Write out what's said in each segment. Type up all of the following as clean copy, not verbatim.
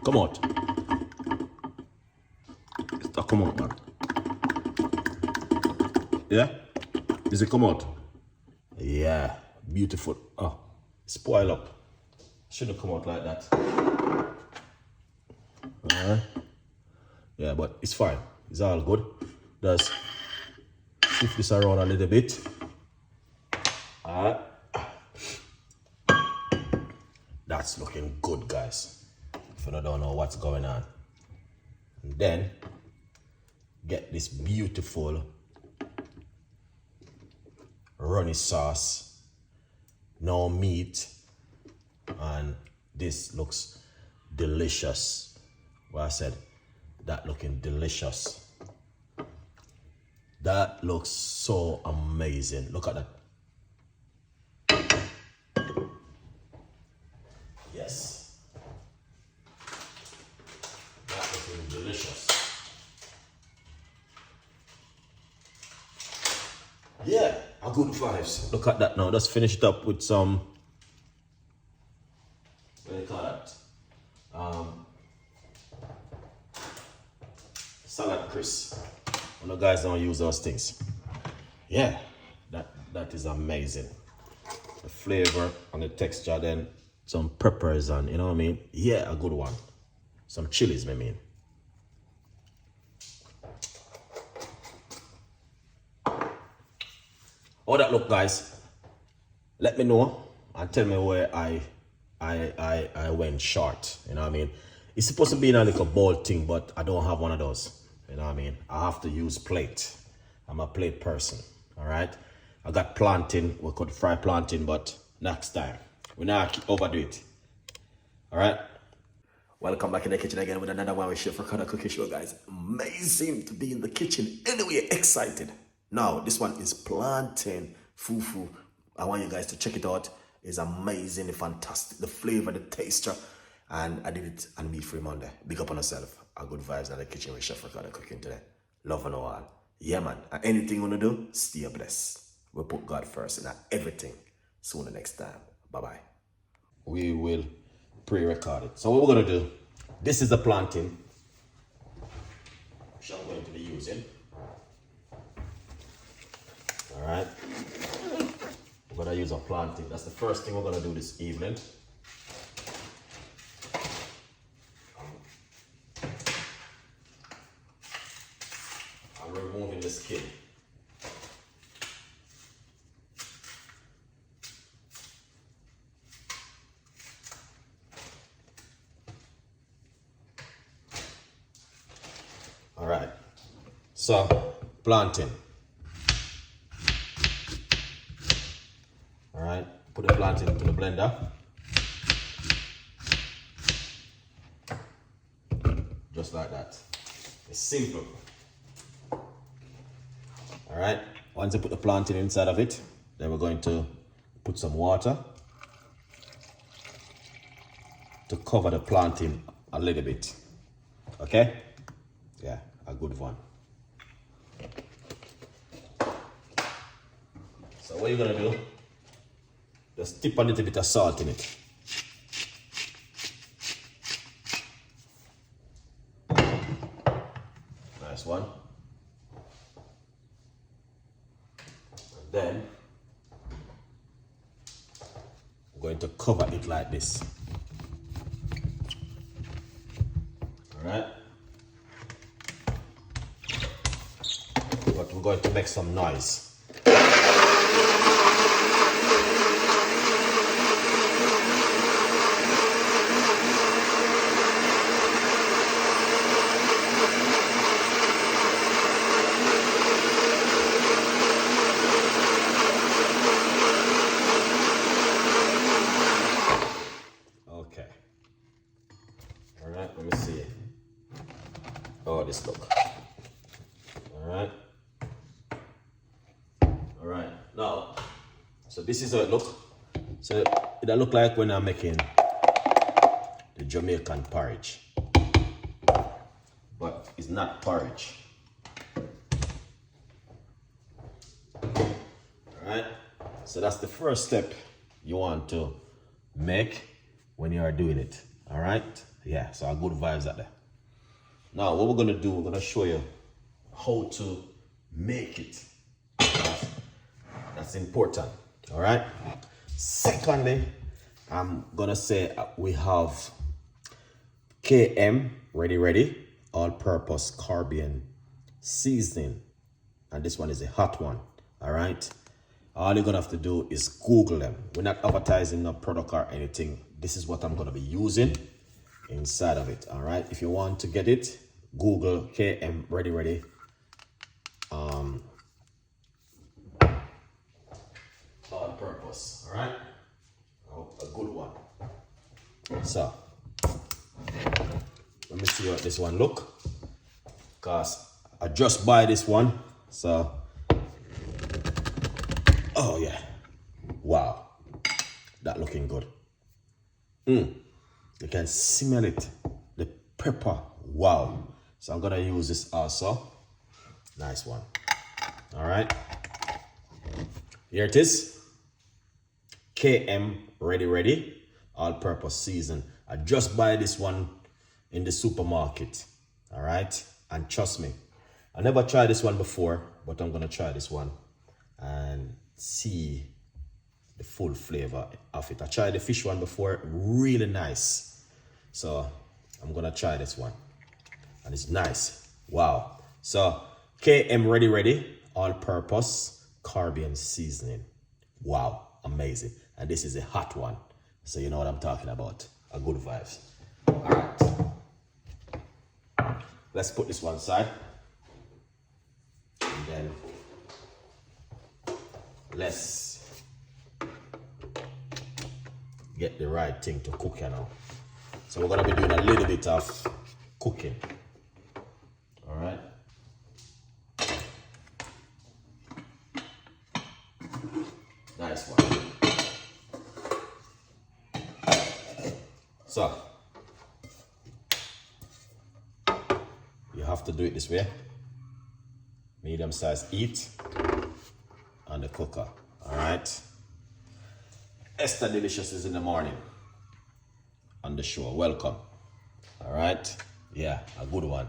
Come out. It's come out, man. Yeah? Does it come out? Yeah. Beautiful. Oh, spoil up. Shouldn't come out like that. Alright. Yeah, but it's fine. It's all good. Just shift this around a little bit. Alright. That's looking good, guys. If you don't know what's going on. And then get this beautiful runny sauce. No meat. And this looks delicious. Well, I said that looking delicious. That looks so amazing. Look at that. Yes. That looking delicious. Yeah, a good vibes. Look at that now. Just finish it up with some, what do you call that? Salad crisp. You know, guys don't use those things. Yeah, that is amazing. The flavor and the texture, then some peppers and, you know what I mean? Yeah, a good one. Some chilies, I mean. How that look, guys? Let me know and tell me where I went short. You know what I mean? It's supposed to be in a little bowl thing, but I don't have one of those. You know what I mean? I have to use plate. I'm a plate person. All right. I got plantain. We could fry plantain, but next time. We not overdo it. All right. Welcome back in the kitchen again with another one with Chef Ricardo Cooking Show, guys. Amazing to be in the kitchen. Anyway, excited. Now, this one is Plantain FuFu. I want you guys to check it out. It's amazing, fantastic. The flavor, the texture. And I did it on meat-free Monday. Big up on yourself. A good vibes in the kitchen with Chef Ricardo Cooking today. Love and all. Yeah, man. And anything you want to do, stay blessed. We put God first in everything. See you next time. Bye-bye. We will pre-record it. So what we're going to do, this is the plantain, which I'm going to be using. All right. We're going to use a plantain. That's the first thing we're going to do this evening. I'm removing the skin. All right. So, plantain. All right. Put the plantain into the blender. Just like that. It's simple. All right. Once you put the plantain inside of it, then we're going to put some water to cover the plantain a little bit. Okay? Yeah, a good one. So what you're gonna do, just tip a little bit of salt in it. Nice one. And then I'm going to cover it like this. All right. But we're going to make some noise. Okay. All right, let me see. Oh, this look. All right. All right, now, so this is how it looks. So it'll look like when I'm making the Jamaican porridge, but it's not porridge. All right, so that's the first step you want to make when you are doing it. All right, Yeah, so our good vibes out there. Now, what we're gonna do, we're gonna show you how to make it. That's important, all right? Secondly, I'm gonna say we have KM ready, all-purpose Caribbean seasoning, and this one is a hot one, all right? All you're gonna have to do is Google them. We're not advertising a product or anything. This is what I'm gonna be using inside of it, all right? If you want to get it, Google KM ready, all purpose, all right? Oh, a good one. So, let me see what this one look, because I just buy this one, so, oh yeah, wow, that looking good. You can smell it, the pepper, wow. So I'm gonna use this also, nice one, all right. Here it is, KM ready, all-purpose season. I just buy this one in the supermarket, all right? And trust me, I never tried this one before, but I'm gonna try this one and see the full flavor of it. I tried the fish one before, really nice. So I'm gonna try this one, and it's nice, wow. So KM ready, all-purpose Caribbean seasoning, wow, amazing. And this is a hot one, so you know what I'm talking about, a good vibes. All right, let's put this one aside, and then let's get the right thing to cook here now. So we're gonna be doing a little bit of cooking, all right? Nice one. So, you have to do it this way. Medium size heat on the cooker, all right? Esther Delicious is in the morning on the show, welcome, all right? Yeah, a good one.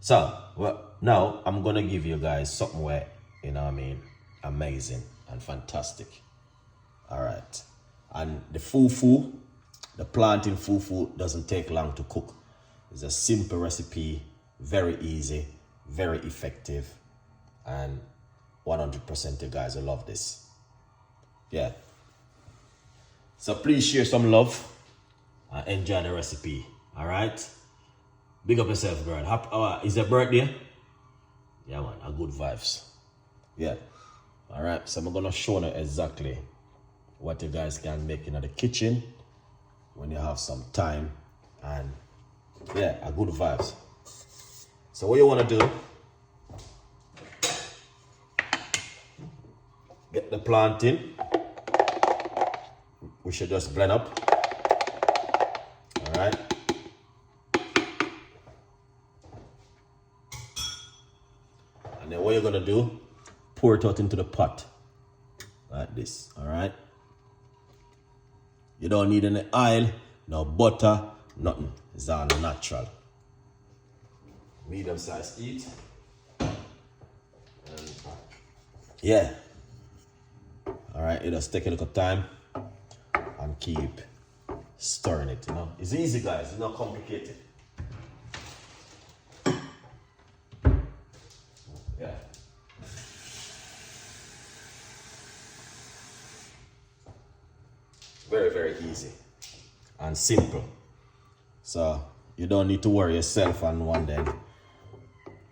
So, well, now I'm gonna give you guys something where, you know what I mean, amazing and fantastic. All right, and the fufu, the plantain fufu doesn't take long to cook. It's a simple recipe, very easy, very effective, and 100% you guys will love this. Yeah. So please share some love and enjoy the recipe. All right. Big up yourself, girl. Happy, is your birthday? Yeah, man. A good vibes. Yeah. All right. So I'm gonna show you exactly what you guys can make in the kitchen when you have some time, and yeah, a good vibes. So what you wanna do? Get the plantain. We should just blend up. All right. And then what you're gonna do, pour it out into the pot like this, all right? You don't need any oil, no butter, nothing. It's all natural. Medium size heat. Yeah. All right, you just take a little time and keep stirring it, you know? It's easy, guys, it's not complicated. Yeah. Very, very easy and simple. So you don't need to worry yourself on one day.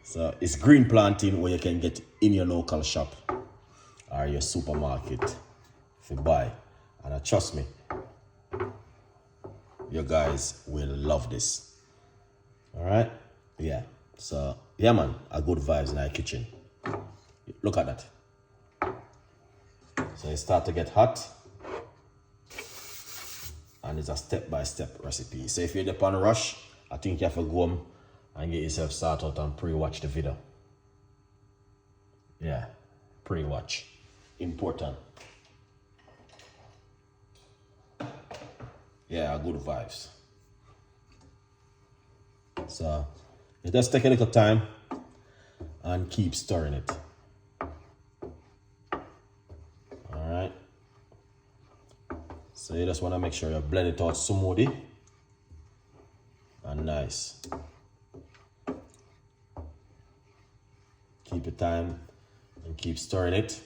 So it's green plantain where you can get in your local shop or your supermarket if you buy. And trust me, you guys will love this. All right? Yeah. So, yeah, man, a good vibes in our kitchen. Look at that. So it start to get hot. And it's a step-by-step recipe. So if you're on a rush, I think you have to go home and get yourself started and pre-watch the video. Yeah, pre-watch. Important. Yeah, good vibes. So you just take a little time and keep stirring it. Alright. So you just want to make sure you blend it out smoothly and nice. Keep your time and keep stirring it.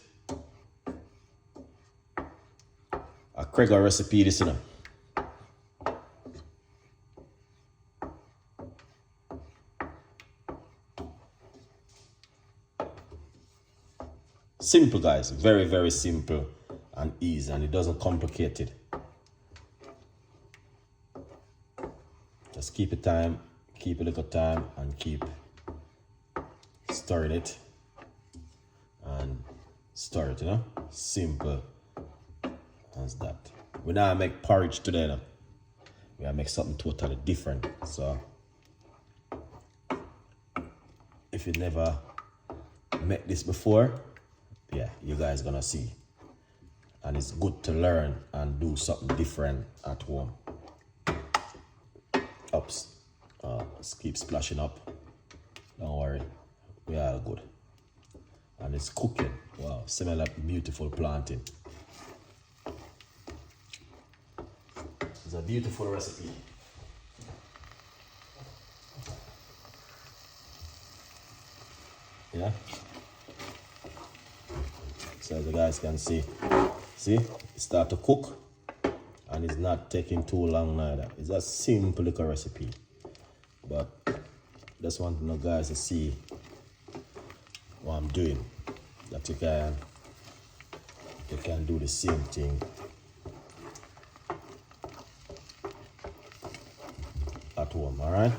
A Craig recipe this, you know. Simple, guys. Very, very simple and easy, and it doesn't complicate it. Just keep your time, keep a little time, and keep stirring it and stir it, you know. Simple as that. We now make porridge today, you know. We make something totally different. So if you never met this before, yeah, you guys gonna see. And it's good to learn and do something different at home. Oops. Just keep splashing up. Don't worry. We are good. And it's cooking. Wow, smell like beautiful plantain. It's a beautiful recipe. Yeah. So as you guys can see, it start to cook and it's not taking too long neither. It's a simple little recipe, but just want you guys to see what I'm doing, that you can do the same thing at home. All right.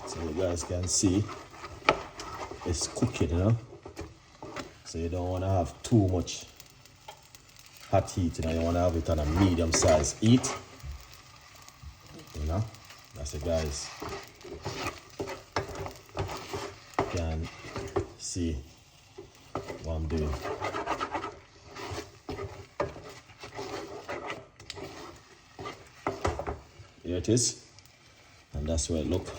So you guys can see it's cooking, you know. So you don't want to have too much hot heat, you know. You want to have it on a medium size heat, you know. That's it, guys. You can see what I'm doing. Here it is, and that's where it looks.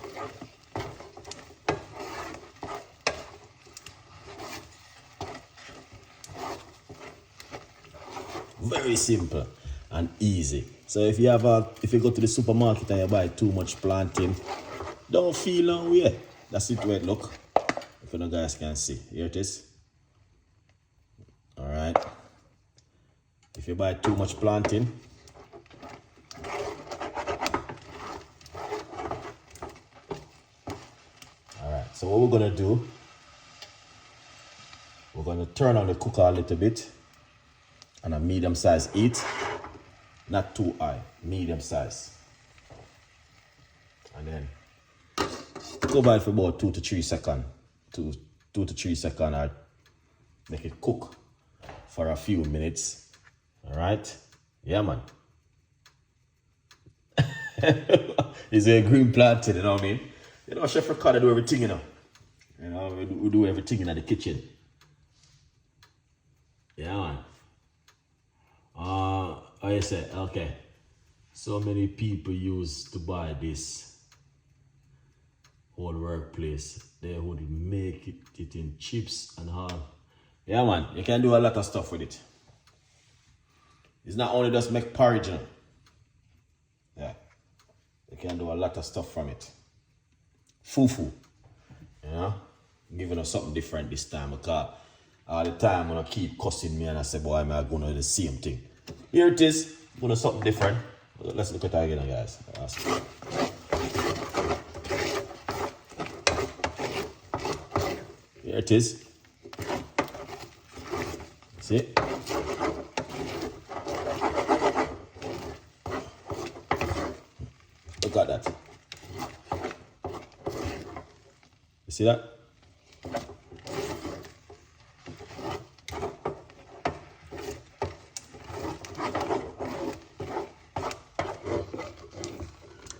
Very simple and easy. So if you go to the supermarket and you buy too much plantain, don't feel no way. That's it where it look. If you guys can see, here it is. All right. If you buy too much plantain, all right. So what we're gonna do, we're gonna turn on the cooker a little bit. And a medium size heat, not too high, medium size. And then go by for about 2 to 3 seconds. 2 to 3 seconds, I make it cook for a few minutes. All right? Yeah, man. It's a green plantain, you know what I mean? You know, Chef Ricardo do everything, you know. You know, we do everything in the kitchen. Yeah, man. I said, okay, so many people used to buy this whole workplace. They would make it in chips and all. Yeah, man, you can do a lot of stuff with it. It's not only just make porridge, you know? Yeah, you can do a lot of stuff from it. Fufu, you know, giving us something different this time, because all the time when I keep cussing me and I say, boy, I'm going to do the same thing. Here it is. I'm going to do something different. Let's look at that again, guys. Here it is. See? Look at that. You see that?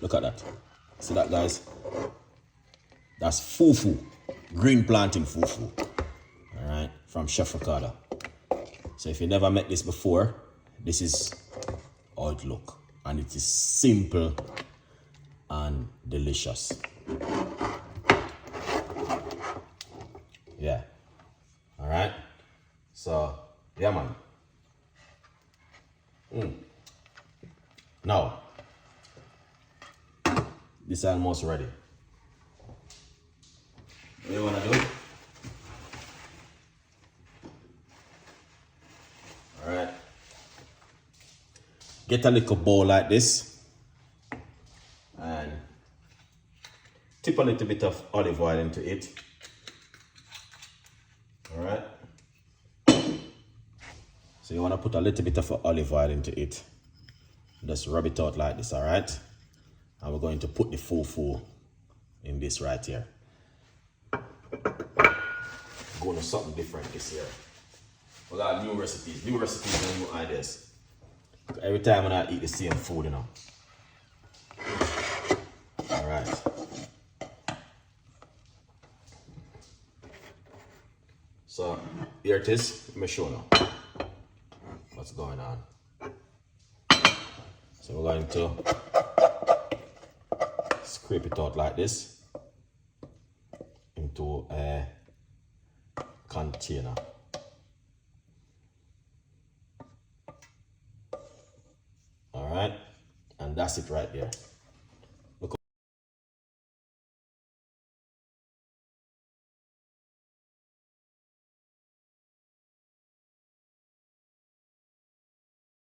Look at that. See that, guys? That's fufu. Green plantain fufu. Alright, from Chef Ricardo. So if you never met this before, this is how it look. And it is simple and delicious. Yeah. Alright. So, yeah, man. Now, this is almost ready. What you wanna do? Alright. Get a little bowl like this and tip a little bit of olive oil into it. Alright. So you wanna put a little bit of olive oil into it. Just rub it out like this, alright? And we're going to put the fufu in this right here. Going to something different this year. We got new recipes and new ideas. Every time when I eat the same food, you know. Alright. So here it is. Let me show now what's going on. So we're going to scrape it out like this into a container. Alright, and that's it right there.